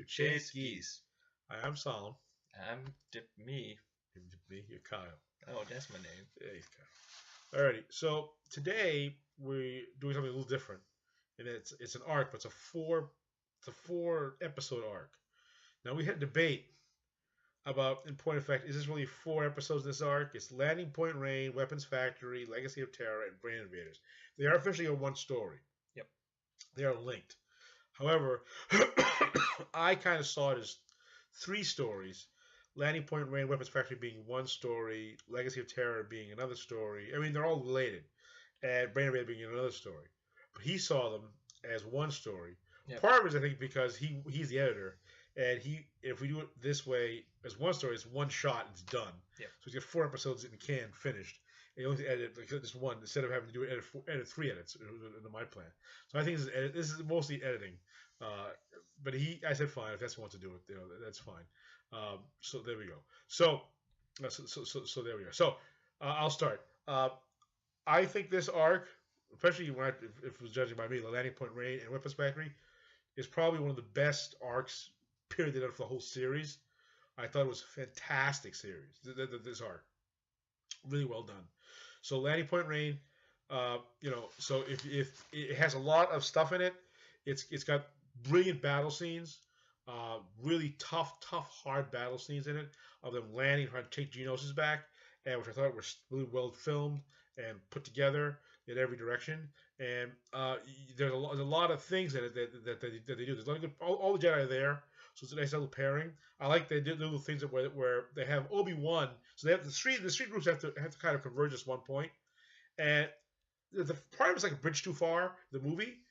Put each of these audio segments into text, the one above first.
Chase Geese. Hi, I'm Solemn. I'm me. You're Kyle. Oh, that's my name. Yeah, he's Kyle. Alrighty, so today we're doing something a little different, and it's an arc, but it's a four episode arc. Now we had a debate about, in point of fact, is this really four episodes in this arc? It's Landing Point Rain, Weapons Factory, Legacy of Terror, and Brain Invaders. They are officially a one story. Yep. They are linked. However, I kind of saw it as three stories. Landing Point Rain, Weapons Factory being one story, Legacy of Terror being another story. I mean, they're all related, and Brain Invader being another story. But he saw them as one story. Yep. Part of it is, I think, because he's the editor, and if we do it this way as one story, it's one shot, it's done. Yep. So he's got four episodes in the can finished. And you only edit just one instead of having to do edit three edits in my plan. So I think this is mostly editing. But I said fine if that's what wants to do it. That's fine. So there we go. So there we go. So I'll start. I think this arc, especially if it was judging by me, the Landing Point Rain and Weapons Factory, is probably one of the best arcs period of the whole series. I thought it was a fantastic series. This arc, really well done. So Landing Point Rain, so if it has a lot of stuff in it, it's got brilliant battle scenes, really tough, hard battle scenes in it of them landing, trying to take Geonosis back, and which I thought was really well filmed and put together in every direction. And there's a lot of things in it that they do. There's a lot of good, all the Jedi are there, so it's a nice little pairing. I like they did little things where they have Obi-Wan, so they have the three groups have to kind of converge at one point, and the part of it's like a bridge too far. The movie.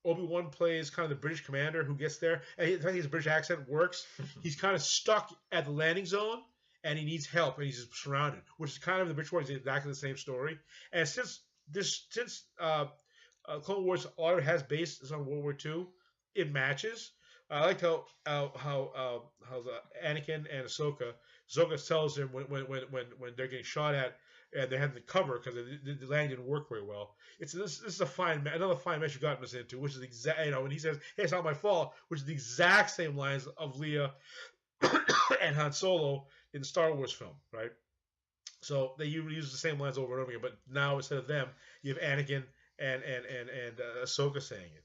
Obi-Wan plays kind of the British commander who gets there, and his British accent works. He's kind of stuck at the landing zone, and he needs help, and he's just surrounded, which is kind of the British War. It's exactly the same story. And since Clone Wars a lot of it has based on World War II, it matches. I liked how the Anakin and Ahsoka tells him when they're getting shot at and they have the cover because the landing didn't work very well. This is another fine match you got us into, which is exact. When he says, "Hey, it's not my fault," which is the exact same lines of Leia and Han Solo in the Star Wars film, right? So they use the same lines over and over again, but now instead of them, you have Anakin and Ahsoka saying it.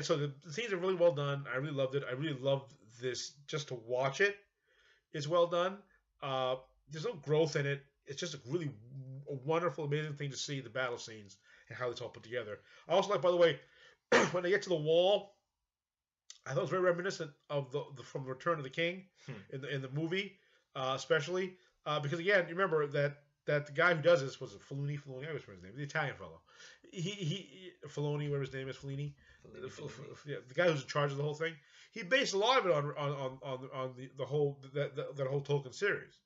So the scenes are really well done. I really loved it. I really loved this just to watch it. It's well done. There's no growth in it. It's just a wonderful, amazing thing to see the battle scenes and how it's all put together. I also like, by the way, when they get to the wall, I thought it was very reminiscent of the from Return of the King in the movie, especially because again, you remember that the guy who does this was Filoni. I always remember his name, the Italian fellow. Filoni, whatever his name is, Fellini. Yeah, the guy who's in charge of the whole thing. He based a lot of it on the whole that whole Tolkien series.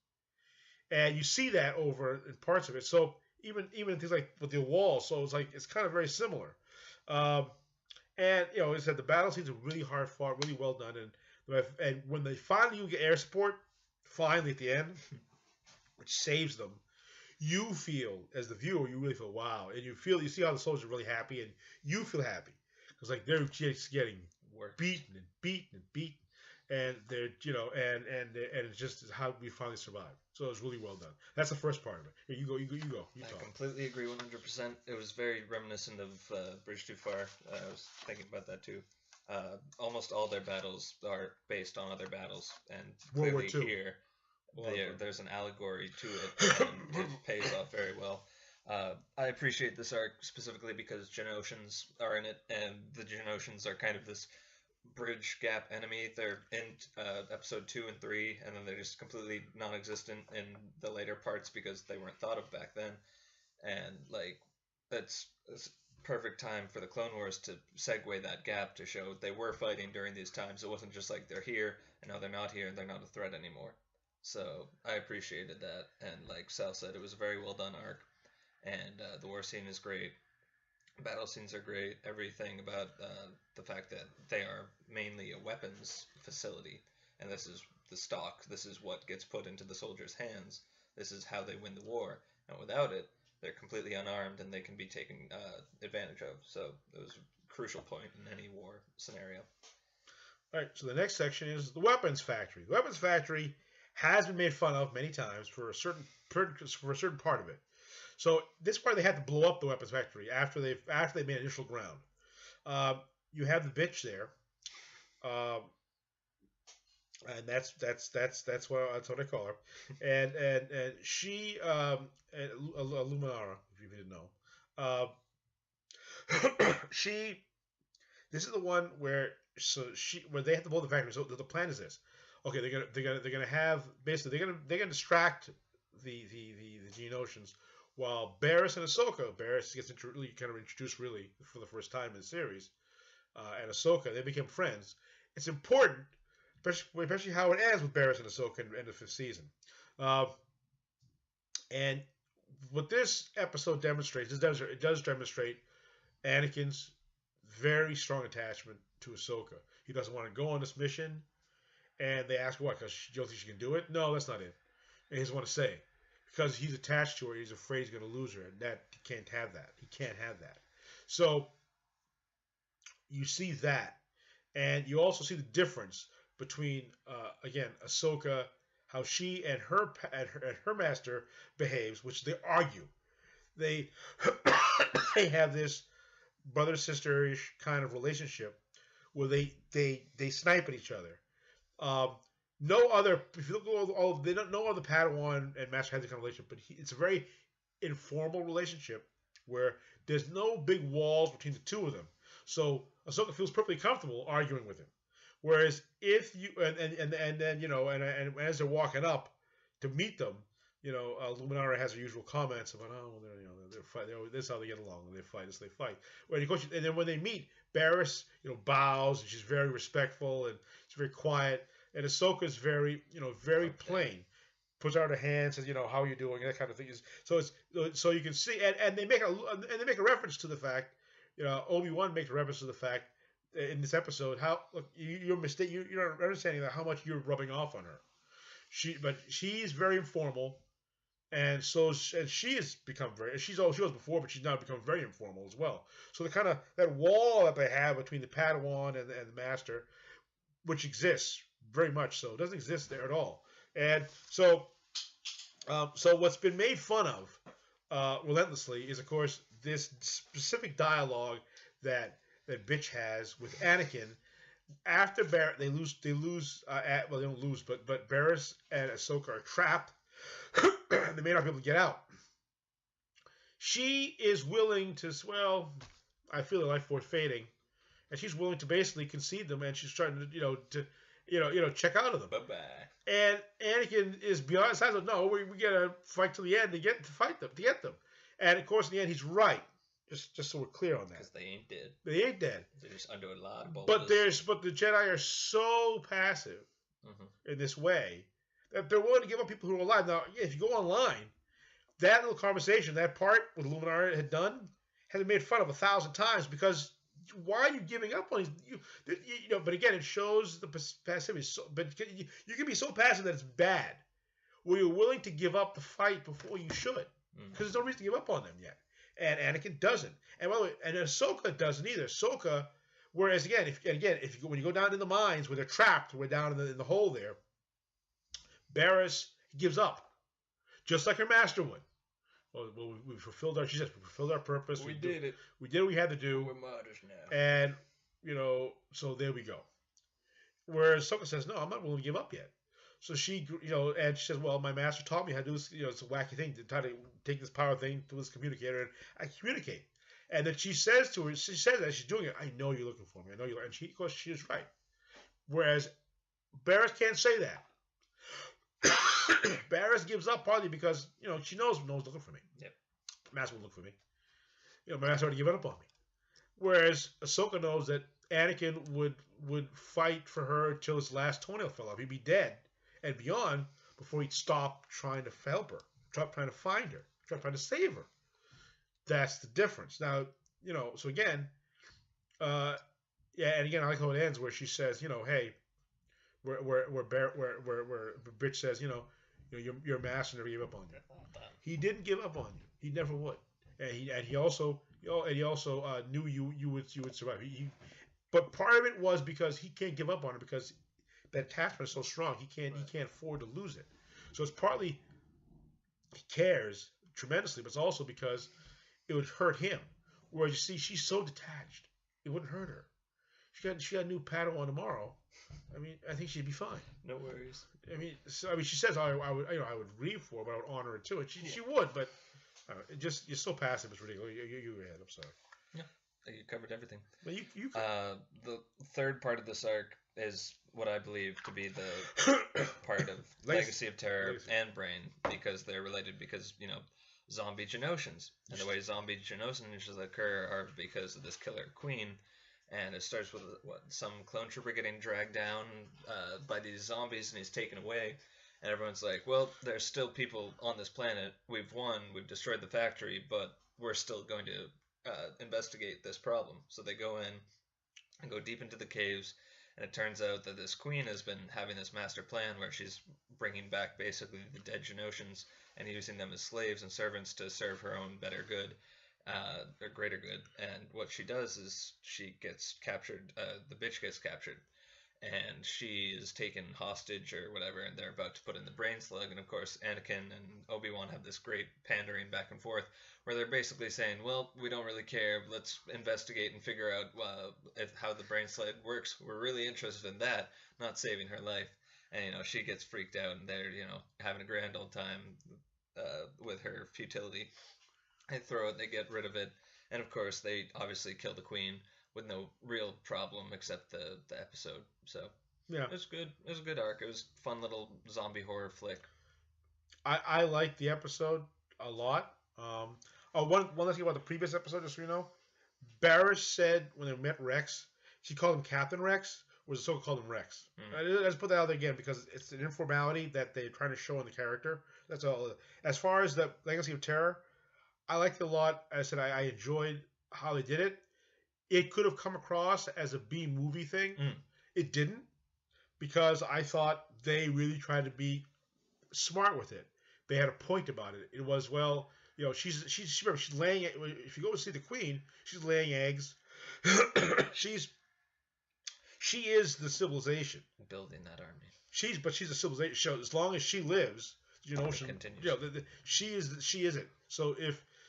And you see that over in parts of it. So even things like with the wall, so it's kind of very similar. And I said the battle scenes are really hard fought, really well done, and when they finally get air support, finally at the end, which saves them, you feel as the viewer, you really feel wow, and you see how the soldiers are really happy, and you feel happy because they're just getting beaten and beaten and beaten. And they're, and it's just how we finally survived. So it was really well done. That's the first part of it. Here, you go. You talk. I completely agree 100%. It was very reminiscent of Bridge Too Far. I was thinking about that too. Almost all their battles are based on other battles, and clearly here there's an allegory to it, and it pays off very well. I appreciate this arc specifically because Geonosians are in it, and the Geonosians are kind of this bridge gap enemy. They're in episode 2 and 3, and then they're just completely non-existent in the later parts because they weren't thought of back then. And it's perfect time for the Clone Wars to segue that gap to show they were fighting during these times. It wasn't just like they're here and now they're not here and they're not a threat anymore. So I appreciated that, and like Sal said, it was a very well done arc, and the war scene is great. Battle scenes are great. Everything about the fact that they are mainly a weapons facility, and this is the stock. This is what gets put into the soldiers' hands. This is how they win the war. And without it, they're completely unarmed and they can be taken advantage of. So it was a crucial point in any war scenario. All right, so the next section is the weapons factory. The weapons factory has been made fun of many times for a certain part of it. So this part they had to blow up the weapons factory after they made initial ground. You have the bitch there, and that's what I call her, and she Luminara, if you didn't know, she. This is the one where where they have to blow the factory. So the plan is this: okay, they're gonna have basically they're gonna distract the Geonosians while Barris and Ahsoka. Barris gets introduced really for the first time in the series, and Ahsoka they become friends. It's important, especially how it ends with Barris and Ahsoka in the 5th season. And what this episode demonstrates, it does demonstrate Anakin's very strong attachment to Ahsoka. He doesn't want to go on this mission, and they ask what, because you don't think she can do it? No, that's not it. And he doesn't want to say it. Because he's attached to her, he's afraid he's going to lose her, and that he can't have that. He can't have that. So you see that, and you also see the difference between again Ahsoka, how she and her master behaves, which they argue. They they have this brother sisterish kind of relationship where they snipe at each other. No other, if you look at all they don't, no other Padawan and Master have this kind of relationship, but it's a very informal relationship where there's no big walls between the two of them. So Ahsoka feels perfectly comfortable arguing with him. Whereas if you and then and as they're walking up to meet them, Luminara has her usual comments about they're fighting. This is how they get along. They fight. This they fight. And then when they meet, Barris bows and she's very respectful and she's very quiet. And Ahsoka's very very plain. Puts out her hand, says how are you doing, that kind of thing. So you can see and they make a reference to the fact. Obi-Wan makes a reference to the fact in this episode how look you're not understanding that how much you're rubbing off on her. She's very informal. And she has become she was before, but she's now become very informal as well. So the kind of that wall that they have between the Padawan and the Master, which exists very much so, doesn't exist there at all. And so what's been made fun of relentlessly is, of course, this specific dialogue that bitch has with Anakin after Barrett. They don't lose, but Barris and Ahsoka are trapped. They may not be able to get out. She is willing to, I feel the life force fading, and she's willing to basically concede them, and she's trying to, check out of them. Bye-bye. And Anakin is beyond his size. No, we gotta fight to the end to get them. And of course, in the end, he's right. Just so we're clear on that. Because they ain't dead. They ain't dead. They're just under a lot of bulges. But the Jedi are so passive in this way that they're willing to give up people who are alive. Now, if you go online, that little conversation, that part what Luminara had done, has been made fun of 1,000 times because why are you giving up on these? But again, it shows the passivity. But you can be so passive that it's bad, where you're willing to give up the fight before you should, because there's no reason to give up on them yet. And Anakin doesn't. And by the way, and Ahsoka doesn't either. Ahsoka, whereas when you go down in the mines where they're trapped, we're down in the hole there. Barris gives up, just like her master would. Well, we fulfilled our. She says we fulfilled our purpose. We did it. We did what we had to do. We're martyrs now. And so there we go. Whereas Ahsoka says, no, I'm not willing to give up yet. So she, and she says, well, my master taught me how to do this. It's a wacky thing to try to take this power thing to this communicator, and I communicate. And then she says to her, she says that she's doing it. I know you're looking for me. I know you're, and of course, she is right. Whereas Barris can't say that. Barris gives up partly because she knows no one's looking for me. Yep. Master will look for me. My master already given up on me. Whereas Ahsoka knows that Anakin would fight for her till his last toenail fell off. He'd be dead and beyond before he'd stop trying to help her, trying to find her, trying to save her. That's the difference. Now, so again, and again, I like how it ends where she says, hey. Where bitch says, your master never gave up on you. He didn't give up on you. He never would. And he also knew you would survive. But part of it was because he can't give up on it because that attachment is so strong. He can't afford to lose it. So it's partly he cares tremendously, but it's also because it would hurt him. Whereas you see, she's so detached, it wouldn't hurt her. She got a new Padawan tomorrow. I mean, I think she'd be fine. No worries. I mean, she says I would I would grieve for her, but I would honor her too, and she would. But it just you're so passive, it's ridiculous. You ahead. I'm sorry. Yeah, you covered everything. Well, you the third part of this arc is what I believe to be the part of Legacy of Terror and Brain, because they're related. Because zombie Geonosians, and the way zombie Geonosians occur are because of this killer queen. And it starts with some clone trooper getting dragged down by these zombies, and he's taken away. And everyone's like, well, there's still people on this planet. We've won. We've destroyed the factory, but we're still going to investigate this problem. So they go in and go deep into the caves. And it turns out that this queen has been having this master plan where she's bringing back basically the dead Geonosians and using them as slaves and servants to serve her own better good. Or greater good, and what she does is she gets captured, the bitch gets captured, and she is taken hostage or whatever, and they're about to put in the brain slug, and of course Anakin and Obi-Wan have this great pandering back and forth, where they're basically saying, well, we don't really care, let's investigate and figure out how the brain slug works, we're really interested in that, not saving her life, and she gets freaked out, and they're having a grand old time with her futility. They throw it, they get rid of it, and of course they obviously kill the queen with no real problem except the episode. So yeah, it was good. It was a good arc. It was a fun little zombie horror flick. I liked the episode a lot. One last thing about the previous episode, just so you know, Barrish said when they met Rex, she called him Captain Rex, whereas Ahsoka called him Rex. I just put that out there again because it's an informality that they're trying to show in the character. That's all. As far as the Legacy of Terror, I liked it a lot. I said I enjoyed how they did it. It could have come across as a B movie thing. It didn't, because I thought they really tried to be smart with it. They had a point about it. It was, well, she's laying. If you go to see the Queen, she's laying eggs. She is the civilization. Building that army. She's a civilization. So as long as she lives, she is it.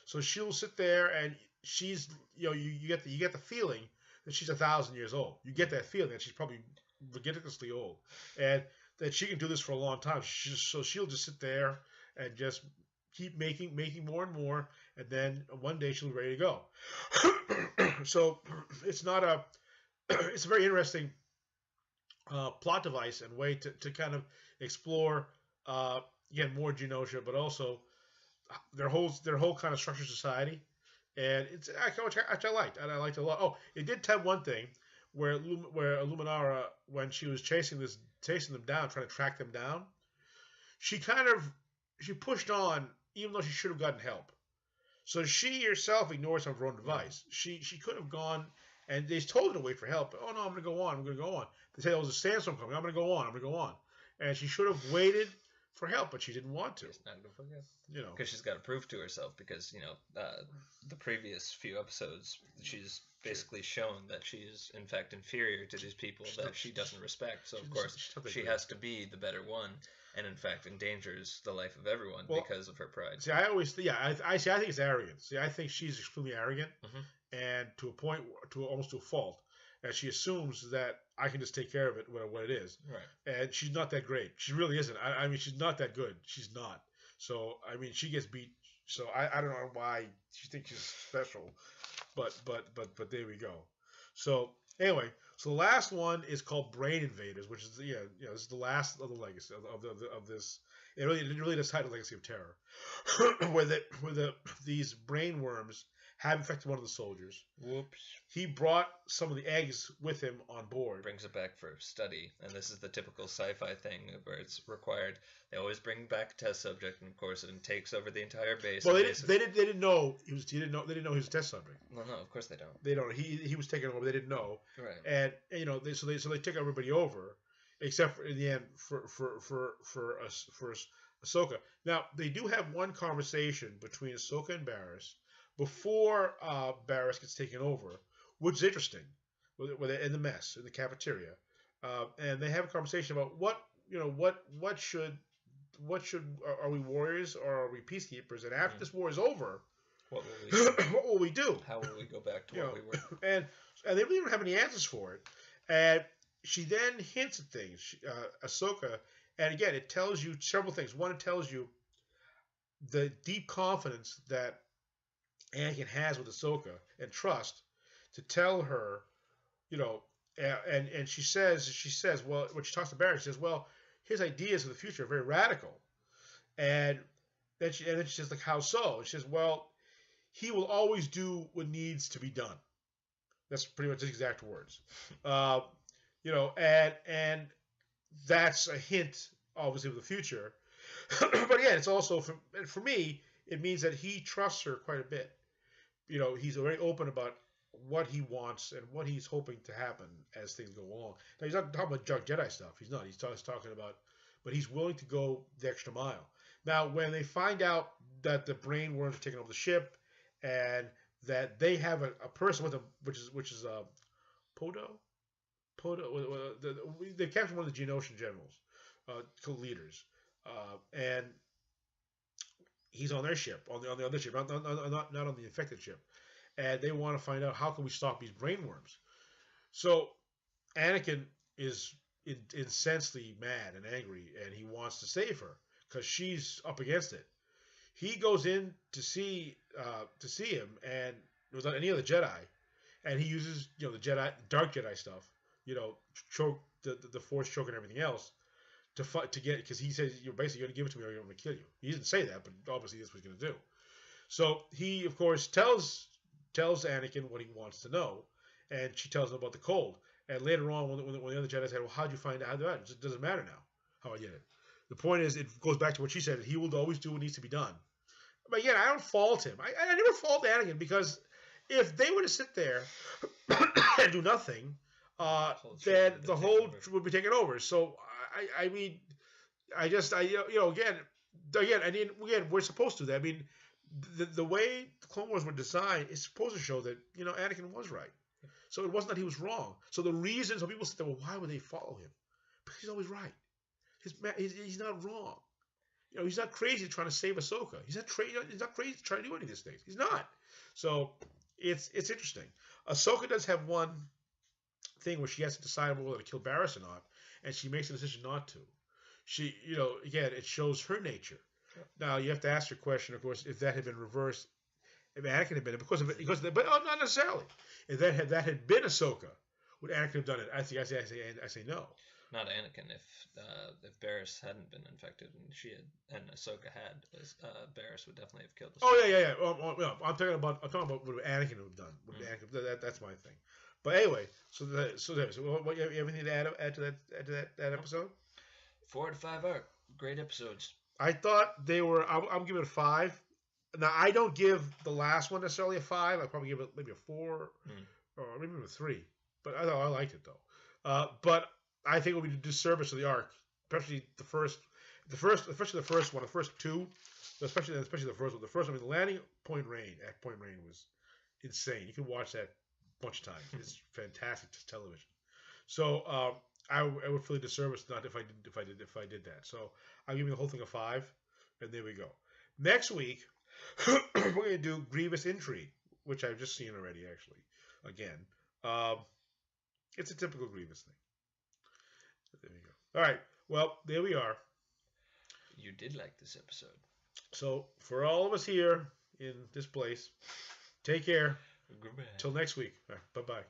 So she'll sit there and she's you get the feeling that she's 1,000 years old. You get that feeling that she's probably ridiculously old, and that she can do this for a long time. So she'll just sit there and just keep making more and more, and then one day she'll be ready to go. So it's a very interesting plot device and way to kind of explore again more Geonosia, but also their whole kind of structured society, and it's which I liked, and I liked it a lot. Oh, it did have one thing where Illuminara, when she was chasing them down, trying to track them down, she pushed on even though she should have gotten help. So she herself ignores her own device. She could have gone, and they told her to wait for help. Oh no, I'm going to go on. I'm going to go on. They said there was a sandstorm coming. I'm going to go on. I'm going to go on. And she should have waited for help, but she didn't want to. She's not gonna forget. Because she's got to prove to herself. Because the previous few episodes, she's basically shown that she is in fact inferior to these people that she doesn't respect. So of course she has to be the better one, and in fact endangers the life of everyone because of her pride. See, I think it's arrogance. See, I think she's extremely arrogant, and to a point, almost to a fault. And she assumes that I can just take care of it, what it is. Right. And she's not that great. She really isn't. I mean, she's not that good. She's not. So, I mean, she gets beat. So, I don't know why she thinks she's special. But there we go. So, anyway. So, the last one is called Brain Invaders, which is, this is the last of the legacy of this. It really does tie to Legacy of Terror. where these brain worms have infected one of the soldiers. Whoops. He brought some of the eggs with him on board. Brings it back for study, and this is the typical sci-fi thing where it's required. They always bring back a test subject, and of course, it takes over the entire base. Well, they didn't know he was. They didn't know he was a test subject. No, of course they don't. They don't. He was taken over. They didn't know. Right. And so they took everybody over, except for in the end for Ahsoka. Now they do have one conversation between Ahsoka and Barriss before Barriss gets taken over, which is interesting. where they're in the mess in the cafeteria, and they have a conversation about what should are we warriors or are we peacekeepers? And after this war is over, what will we do? what will we do? How will we go back to what we were? And they really don't have any answers for it. And she then hints at things, Ahsoka, and again, it tells you several things. One, it tells you the deep confidence that Anakin has with Ahsoka and trust to tell her, and she says, well, when she talks to Barry, she says, well, his ideas for the future are very radical, and then she says, like, how so? And she says, well, he will always do what needs to be done. That's pretty much his exact words. And that's a hint, obviously, of the future. But again, it's also for me, it means that he trusts her quite a bit. He's very open about what he wants and what he's hoping to happen as things go along. Now, he's not talking about junk Jedi stuff. He's not. He's talking about, but he's willing to go the extra mile. Now, when they find out that the brain worms are taking over the ship, and that they have a person with them, which is Podo. They captured one of the Geonosian generals, leaders, and he's on their ship, on the other ship, not on the infected ship, and they want to find out how can we stop these brain worms. So Anakin is incensely mad and angry, and he wants to save her because she's up against it. He goes in to see him, and without any other Jedi, and he uses the dark Jedi stuff, choke the Force choke and everything else to get, because he says you're basically going to give it to me or I'm going to kill you. He didn't say that, but obviously that's what he's going to do. So he of course tells Anakin what he wants to know, and she tells him about the cold. And later on, when the other Jedi said, "Well, how'd you find out how to do that?" It doesn't matter now how I did it. The point is, it goes back to what she said. He will always do what needs to be done. But again, I don't fault him. I never fault Anakin, because if they were to sit there and do nothing, then the whole would be taken over. So I mean, again, we're supposed to. I mean, the way the Clone Wars were designed is supposed to show that Anakin was right. So it wasn't that he was wrong. So the reason some people say, well, why would they follow him? Because he's always right. He's not wrong. He's not crazy trying to save Ahsoka. He's not crazy trying to do any of these things. He's not. So it's interesting. Ahsoka does have one thing where she has to decide whether to kill Barriss or not, and she makes a decision not to. She, again, it shows her nature. Now you have to ask your question, of course, if that had been reversed, if Anakin had been it, because but not necessarily. If that had been Ahsoka, would Anakin have done it? I say no. Not Anakin. If Barriss hadn't been infected and Ahsoka had, Barriss would definitely have killed Ahsoka. Oh yeah. I'm talking about what Anakin would have done. That's my thing. But anyway, so what you have anything to add to that episode? 4 to 5 are great episodes. I thought they were. I'm giving it a 5. Now I don't give the last one necessarily a 5. I probably give it maybe a 4 or maybe a 3. But I liked it though. But I think it would be a disservice to the arc, especially the first one, the first two, especially the first one. The first one, the landing Point Rain at Point Rain was insane. You can watch that a bunch of times. It's fantastic television. So I would feel a disservice not if I did that. So I'm giving the whole thing a 5, and there we go. Next week we're going to do Grievous Intrigue, which I've just seen already actually. Again, it's a typical Grievous thing. There we go. All right. Well, there we are. You did like this episode. So for all of us here in this place, take care. Goodbye. Till next week. Right, bye-bye.